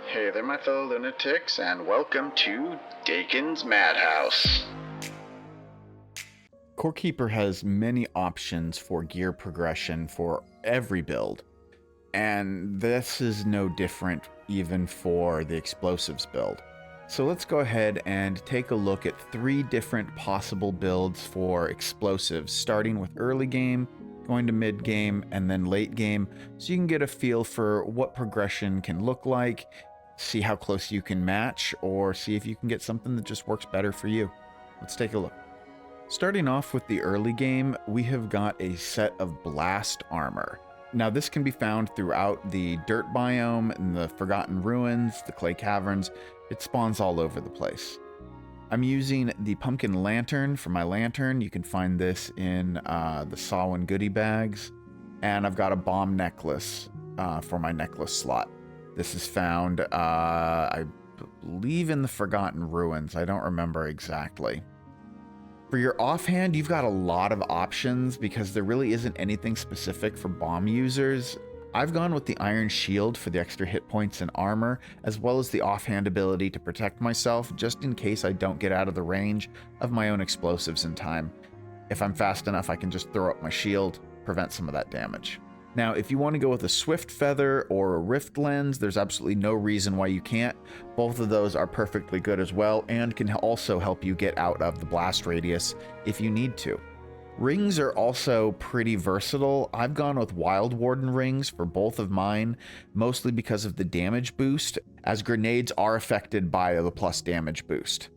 Hey there, my fellow lunatics, and welcome to Dakon's Madhouse. Corekeeper has many options for gear progression for every build, and this is no different even for the explosives build. So let's go ahead and take a look at 3 different possible builds for explosives, starting with early game, going to mid game, and then late game, so you can get a feel for what progression can look like, see how close you can match, or see if you can get something that just works better for you. Let's take a look. Starting off with the early game, we have got a set of blast armor. Now this can be found throughout the dirt biome, in the Forgotten Ruins, the clay caverns. It spawns all over the place. I'm using the pumpkin lantern for my lantern. You can find this in the Samhain goodie bags. And I've got a bomb necklace for my necklace slot. This is found, I believe, in the Forgotten Ruins. I don't remember exactly. For your offhand, you've got a lot of options because there really isn't anything specific for bomb users. I've gone with the Iron Shield for the extra hit points and armor, as well as the offhand ability to protect myself just in case I don't get out of the range of my own explosives in time. If I'm fast enough, I can just throw up my shield, prevent some of that damage. Now, if you want to go with a Swift Feather or a Rift Lens, there's absolutely no reason why you can't. Both of those are perfectly good as well and can also help you get out of the blast radius if you need to. Rings are also pretty versatile. I've gone with Wild Warden rings for both of mine, mostly because of the damage boost, as grenades are affected by the plus damage boost.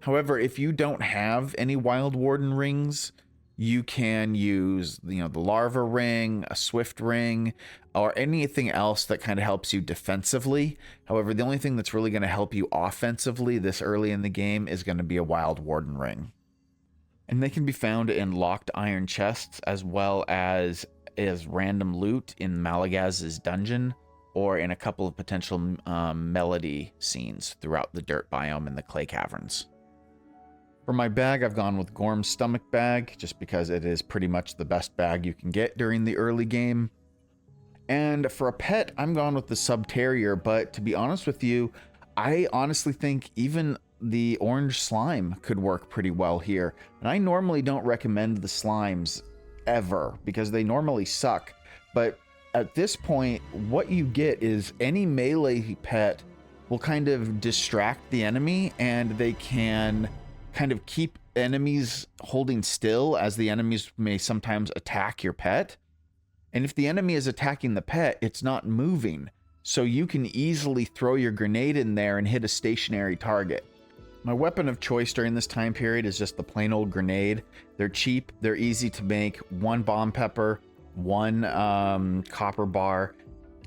However, if you don't have any Wild Warden rings, you can use, the larva ring, a swift ring, or anything else that kind of helps you defensively. However, the only thing that's really going to help you offensively this early in the game is going to be a Wild Warden ring. And they can be found in locked iron chests as well as random loot in Malagaz's dungeon or in a couple of potential melody scenes throughout the dirt biome and the clay caverns. For my bag, I've gone with Gorm's stomach bag, just because it is pretty much the best bag you can get during the early game. And for a pet, I'm gone with the Subterrier, but to be honest with you, I honestly think even the orange slime could work pretty well here. And I normally don't recommend the slimes ever, because they normally suck. But at this point, what you get is any melee pet will kind of distract the enemy, and they can kind of keep enemies holding still, as the enemies may sometimes attack your pet. And if the enemy is attacking the pet, it's not moving. So you can easily throw your grenade in there and hit a stationary target. My weapon of choice during this time period is just the plain old grenade. They're cheap, they're easy to make, 1 bomb pepper, 1 copper bar,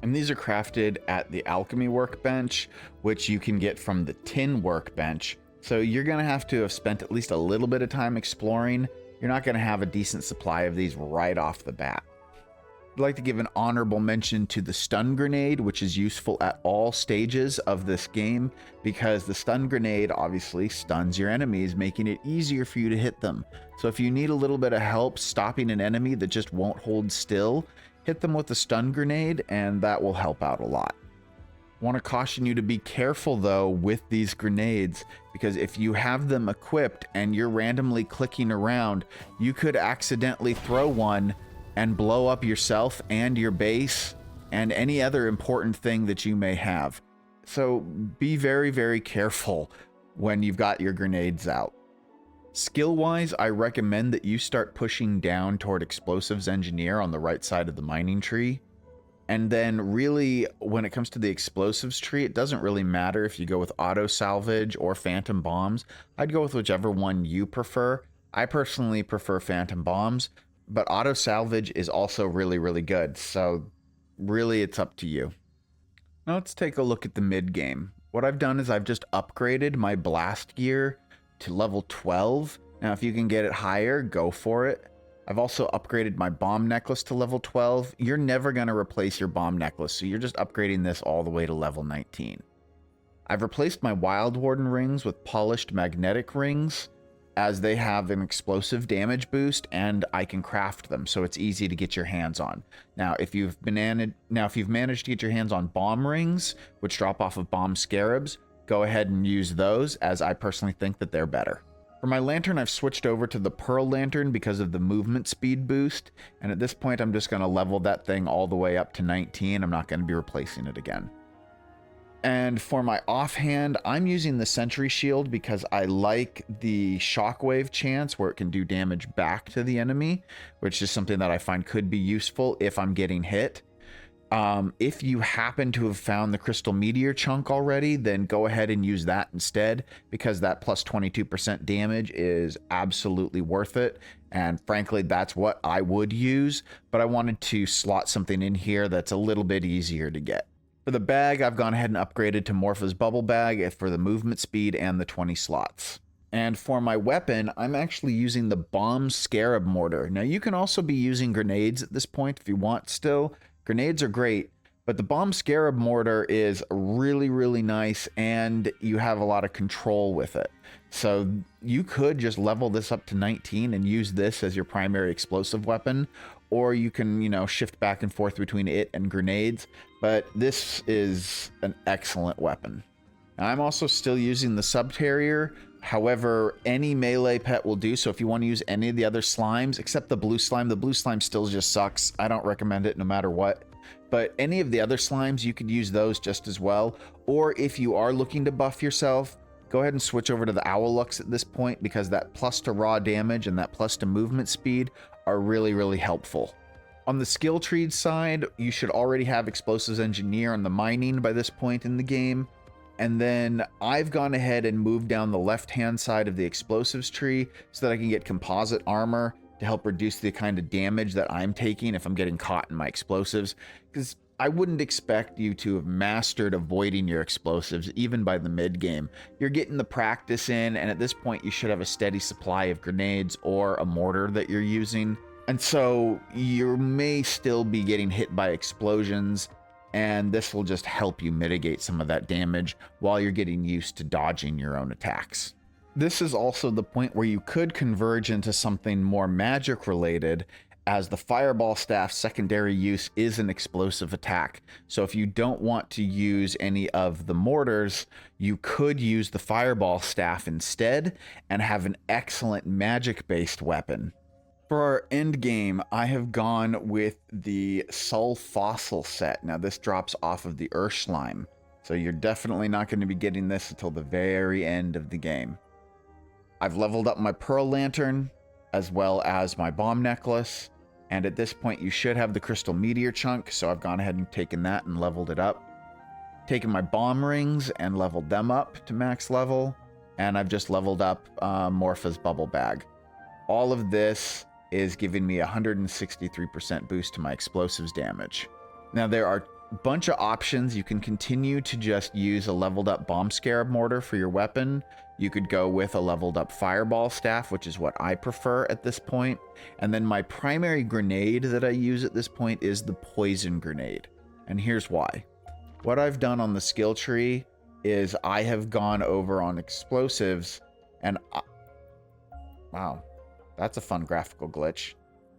and these are crafted at the alchemy workbench, which you can get from the tin workbench. So you're going to have spent at least a little bit of time exploring. You're not going to have a decent supply of these right off the bat. I'd like to give an honorable mention to the stun grenade, which is useful at all stages of this game, because the stun grenade obviously stuns your enemies, making it easier for you to hit them. So if you need a little bit of help stopping an enemy that just won't hold still, hit them with the stun grenade, and that will help out a lot. I want to caution you to be careful though with these grenades, because if you have them equipped and you're randomly clicking around, you could accidentally throw one and blow up yourself and your base and any other important thing that you may have. So be very, very careful when you've got your grenades out. Skill-wise, I recommend that you start pushing down toward Explosives Engineer on the right side of the mining tree. And then really, when it comes to the explosives tree, it doesn't really matter if you go with auto salvage or phantom bombs. I'd go with whichever one you prefer. I personally prefer phantom bombs, but auto salvage is also really, really good. So really, it's up to you. Now let's take a look at the mid game. What I've done is I've just upgraded my blast gear to level 12. Now, if you can get it higher, go for it. I've also upgraded my bomb necklace to level 12. You're never going to replace your bomb necklace, so you're just upgrading this all the way to level 19. I've replaced my Wild Warden rings with polished magnetic rings. as they have an explosive damage boost and I can craft them, so it's easy to get your hands on. Now, if you've managed to get your hands on bomb rings, which drop off of bomb scarabs, go ahead and use those, as I personally think that they're better. For my lantern, I've switched over to the Pearl Lantern because of the movement speed boost, and at this point I'm just going to level that thing all the way up to 19. I'm not going to be replacing it again. And for my offhand, I'm using the Sentry Shield because I like the shockwave chance where it can do damage back to the enemy, which is something that I find could be useful if I'm getting hit. If you happen to have found the Crystal Meteor chunk already, then go ahead and use that instead, because that plus 22% damage is absolutely worth it. And frankly, that's what I would use, but I wanted to slot something in here that's a little bit easier to get. For the bag, I've gone ahead and upgraded to Morpha's Bubble Bag for the movement speed and the 20 slots. And for my weapon, I'm actually using the Bomb Scarab Mortar. Now, you can also be using grenades at this point if you want still. Grenades are great, but the Bomb Scarab Mortar is really, really nice, and you have a lot of control with it. So you could just level this up to 19 and use this as your primary explosive weapon, or you can, shift back and forth between it and grenades, but this is an excellent weapon. Now, I'm also still using the Subterrier. However, any melee pet will do, so if you want to use any of the other slimes, except the blue slime still just sucks. I don't recommend it no matter what. But any of the other slimes, you could use those just as well. Or if you are looking to buff yourself, go ahead and switch over to the Owlux at this point, because that plus to raw damage and that plus to movement speed are really, really helpful. On the skill tree side, you should already have Explosives Engineer on the mining by this point in the game. And then I've gone ahead and moved down the left-hand side of the explosives tree so that I can get composite armor to help reduce the kind of damage that I'm taking if I'm getting caught in my explosives. Because I wouldn't expect you to have mastered avoiding your explosives even by the mid-game. You're getting the practice in, and at this point you should have a steady supply of grenades or a mortar that you're using. And so you may still be getting hit by explosions, and this will just help you mitigate some of that damage while you're getting used to dodging your own attacks. This is also the point where you could converge into something more magic related, as the Fireball Staff's secondary use is an explosive attack. So if you don't want to use any of the mortars, you could use the Fireball Staff instead and have an excellent magic-based weapon. For our end game, I have gone with the Sul Fossil set. Now this drops off of the Urslime, so you're definitely not going to be getting this until the very end of the game. I've leveled up my Pearl Lantern, as well as my Bomb Necklace, and at this point you should have the Crystal Meteor chunk, so I've gone ahead and taken that and leveled it up. Taken my Bomb Rings and leveled them up to max level, and I've just leveled up Morpha's Bubble Bag. All of this is giving me 163% boost to my explosives damage. Now there are a bunch of options. You can continue to just use a leveled up Bomb Scarab Mortar for your weapon. You could go with a leveled up Fireball Staff, which is what I prefer at this point. And then my primary grenade that I use at this point is the Poison Grenade. And here's why. What I've done on the skill tree is I have gone over on explosives and... wow. That's a fun graphical glitch.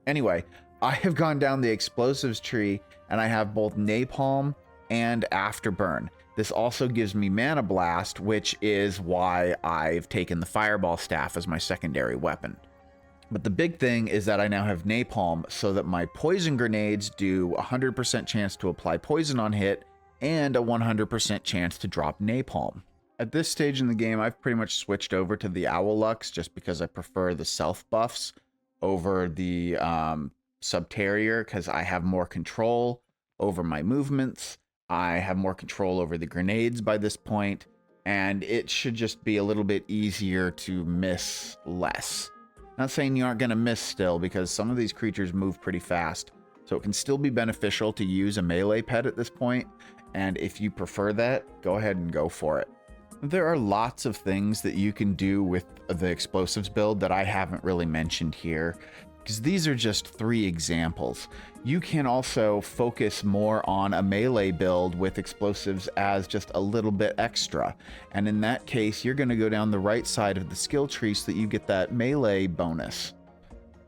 Anyway, I have gone down the explosives tree and I have both napalm and afterburn. This also gives me mana blast, which is why I've taken the Fireball Staff as my secondary weapon. But the big thing is that I now have napalm, so that my poison grenades do 100% chance to apply poison on hit and a 100% chance to drop napalm. At this stage in the game, I've pretty much switched over to the Owlux just because I prefer the self buffs over the Subterrier, because I have more control over my movements. I have more control over the grenades by this point, and it should just be a little bit easier to miss less. Not saying you aren't going to miss still, because some of these creatures move pretty fast, so it can still be beneficial to use a melee pet at this point, and if you prefer that, go ahead and go for it. There are lots of things that you can do with the explosives build that I haven't really mentioned here. because these are just 3 examples. You can also focus more on a melee build with explosives as just a little bit extra. And in that case, you're going to go down the right side of the skill tree so that you get that melee bonus.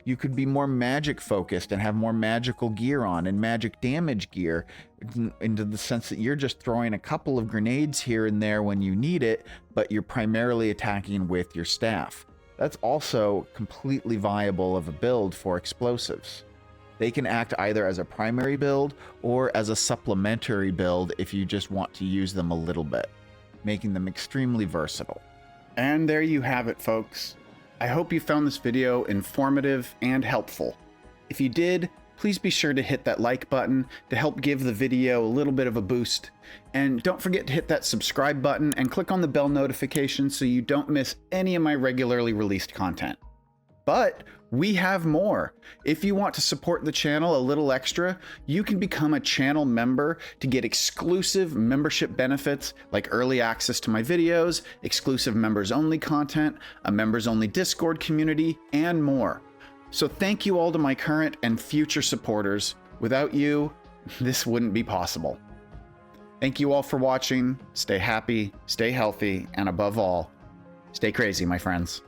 You could be more magic focused and have more magical gear on and magic damage gear, into the sense that you're just throwing a couple of grenades here and there when you need it, but you're primarily attacking with your staff. That's also completely viable of a build for explosives. They can act either as a primary build or as a supplementary build if you just want to use them a little bit, making them extremely versatile. And there you have it, folks. I hope you found this video informative and helpful. If you did, please be sure to hit that like button to help give the video a little bit of a boost. And don't forget to hit that subscribe button and click on the bell notification so you don't miss any of my regularly released content. But we have more. If you want to support the channel a little extra, you can become a channel member to get exclusive membership benefits like early access to my videos, exclusive members only content, a members only Discord community, and more. So thank you all to my current and future supporters. Without you, this wouldn't be possible. Thank you all for watching. Stay happy, stay healthy, and above all, stay crazy, my friends.